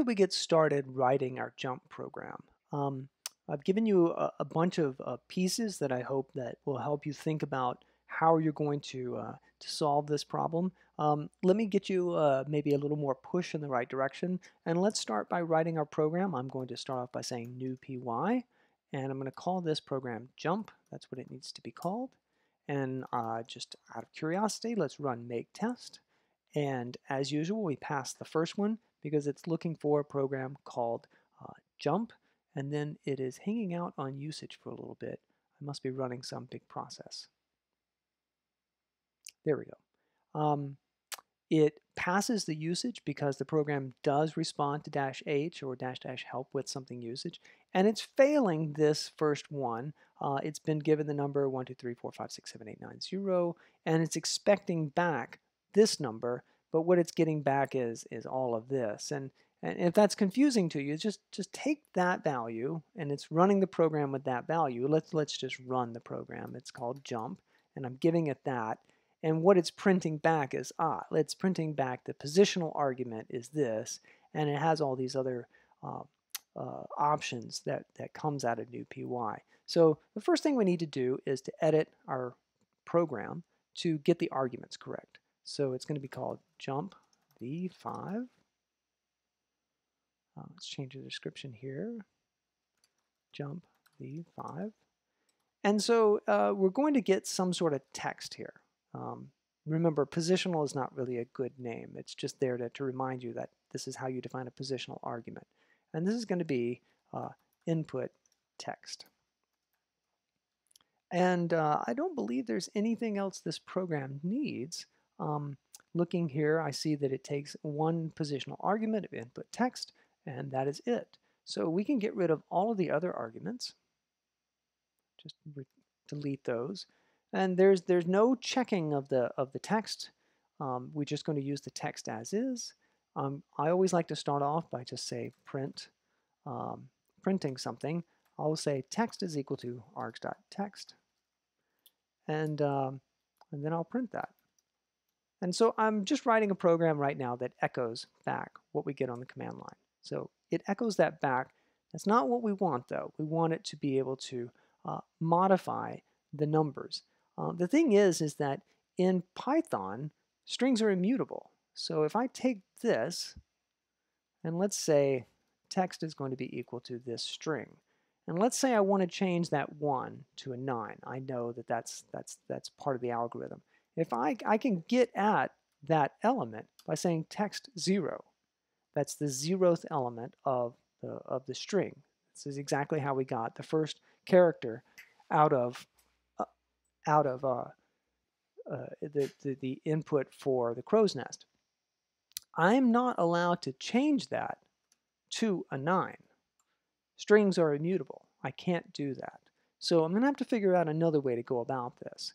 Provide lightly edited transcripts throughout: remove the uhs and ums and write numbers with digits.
We get started writing our jump program. I've given you a bunch of pieces that I hope that will help you think about how you're going to solve this problem. Let me get you maybe a little more push in the right direction, and let's start by writing our program. I'm going to start off by saying new py, and I'm going to call this program jump. That's what it needs to be called. And just out of curiosity, let's run make test. And as usual, we pass the first one because it's looking for a program called jump, and then it is hanging out on usage for a little bit. I must be running some big process. There we go. It passes the usage because the program does respond to -h or -- help with something usage, and it's failing this first one. It's been given the number 1, 2, 3, 4, 5, 6, 7, 8, 9, 0, and it's expecting back this number, but what it's getting back is all of this. And if that's confusing to you, just take that value, and it's running the program with that value. Let's just run the program. It's called jump, and I'm giving it that. And what it's printing back is, it's printing back the positional argument is this, and it has all these other options that comes out of new py. So the first thing we need to do is to edit our program to get the arguments correct. So it's going to be called jump v5. Let's change the description here. Jump v5. And so we're going to get some sort of text here. Remember, positional is not really a good name. It's just there to remind you that this is how you define a positional argument. And this is going to be input text. And I don't believe there's anything else this program needs. Looking here, I see that it takes one positional argument of input text, and that is it. So we can get rid of all of the other arguments. Just delete those. And there's no checking of the text. We're just going to use the text as is. I always like to start off by just say printing something. I'll say text is equal to args.text, and then I'll print that. And so I'm just writing a program right now that echoes back what we get on the command line. So it echoes that back. That's not what we want, though. We want it to be able to modify the numbers. The thing is that in Python, strings are immutable. So if I take this, and let's say text is going to be equal to this string, and let's say I want to change that 1 to a 9. I know that that's part of the algorithm. If I can get at that element by saying text 0, that's the 0th element of the string. This is exactly how we got the first character out of the input for the crow's nest. I'm not allowed to change that to a 9. Strings are immutable. I can't do that. So I'm going to have to figure out another way to go about this.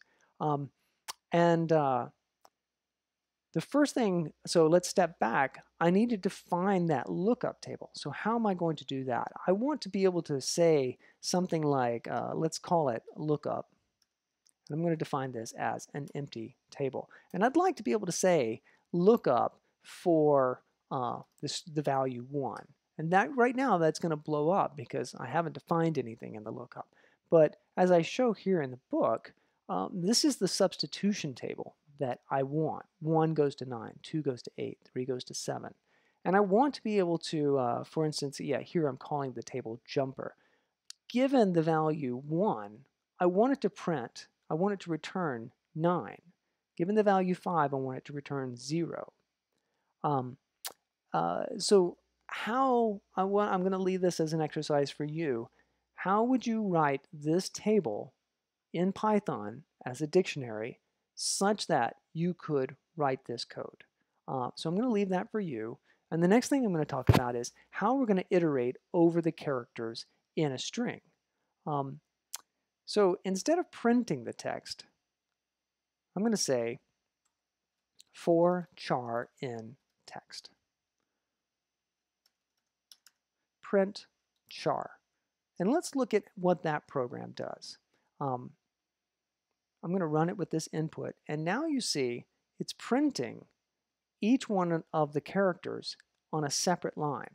The first thing, so let's step back. I need to define that lookup table. So how am I going to do that? I want to be able to say something like, let's call it lookup. And I'm going to define this as an empty table. And I'd like to be able to say lookup for the value 1. And that right now, that's going to blow up because I haven't defined anything in the lookup. But as I show here in the book, this is the substitution table that I want. 1 goes to 9, 2 goes to 8, 3 goes to 7. And I want to be able to, for instance, here I'm calling the table jumper. Given the value 1, I want it to print, I want it to return 9. Given the value 5, I want it to return 0. So how, I'm going to leave this as an exercise for you. How would you write this table in Python as a dictionary such that you could write this code? So I'm going to leave that for you. And the next thing I'm going to talk about is how we're going to iterate over the characters in a string. So instead of printing the text, I'm going to say for char in text. Print char. And let's look at what that program does. I'm going to run it with this input, and now you see it's printing each one of the characters on a separate line.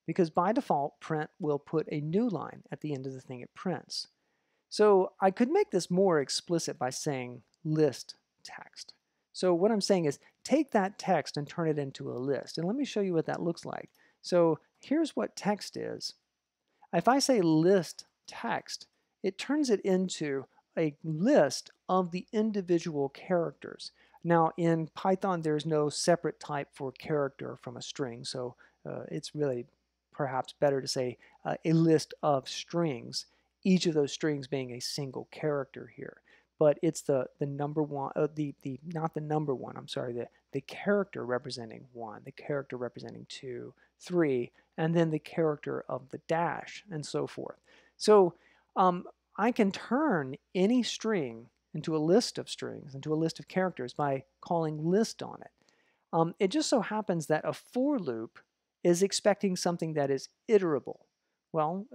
because by default, print will put a new line at the end of the thing it prints. So I could make this more explicit by saying list text. So what I'm saying is take that text and turn it into a list. And let me show you what that looks like. So here's what text is. If I say list text, it turns it into a list of the individual characters. Now in Python, there's no separate type for character from a string, so it's really perhaps better to say a list of strings, each of those strings being a single character here. But it's the number one, not the number one, I'm sorry, the character representing 1, the character representing 2, 3, and then the character of the dash, and so forth. So I can turn any string into a list of strings, into a list of characters by calling list on it. It just so happens that a for loop is expecting something that is iterable. Well,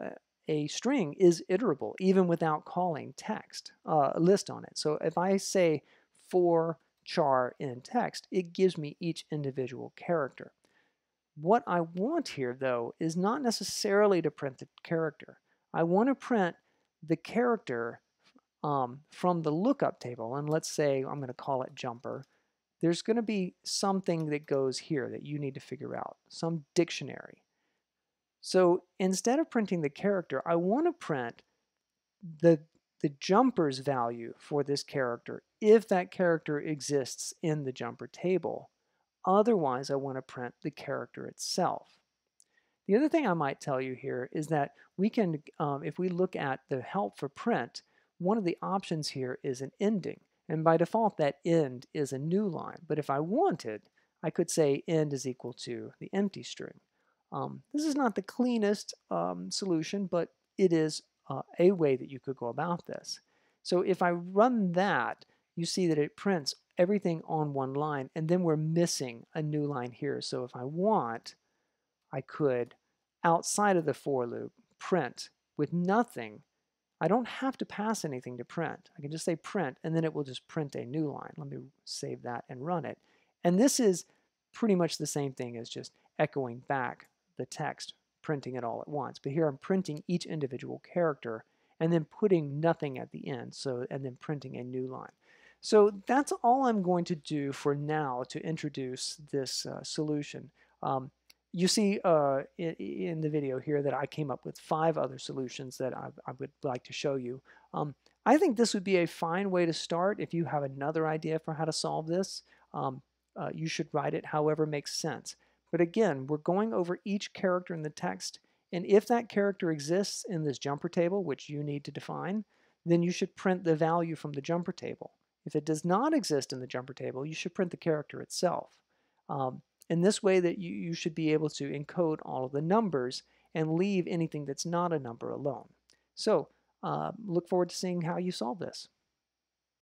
a string is iterable even without calling text, list on it. So if I say for char in text, it gives me each individual character. What I want here, though, is not necessarily to print the character. I want to print the character from the lookup table, and let's say I'm going to call it jumper. There's going to be something that goes here that you need to figure out, some dictionary. So instead of printing the character, I want to print the jumper's value for this character if that character exists in the jumper table. Otherwise, I want to print the character itself. The other thing I might tell you here is that we can, if we look at the help for print, one of the options here is an ending. And by default, that end is a new line. But if I wanted, I could say end is equal to the empty string. This is not the cleanest solution, but it is a way that you could go about this. So if I run that, you see that it prints everything on one line, and then we're missing a new line here. So if I want, I could, outside of the for loop, print with nothing. I don't have to pass anything to print. I can just say print, and then it will just print a new line. Let me save that and run it. And this is pretty much the same thing as just echoing back the text, printing it all at once. But here I'm printing each individual character and then putting nothing at the end, and then printing a new line. So that's all I'm going to do for now to introduce this solution. You see in the video here that I came up with 5 other solutions that I would like to show you. I think this would be a fine way to start. If you have another idea for how to solve this, you should write it however makes sense. But again, we're going over each character in the text, and if that character exists in this jumper table, which you need to define, then you should print the value from the jumper table. If it does not exist in the jumper table, you should print the character itself. In this way that you should be able to encode all of the numbers and leave anything that's not a number alone. So look forward to seeing how you solve this.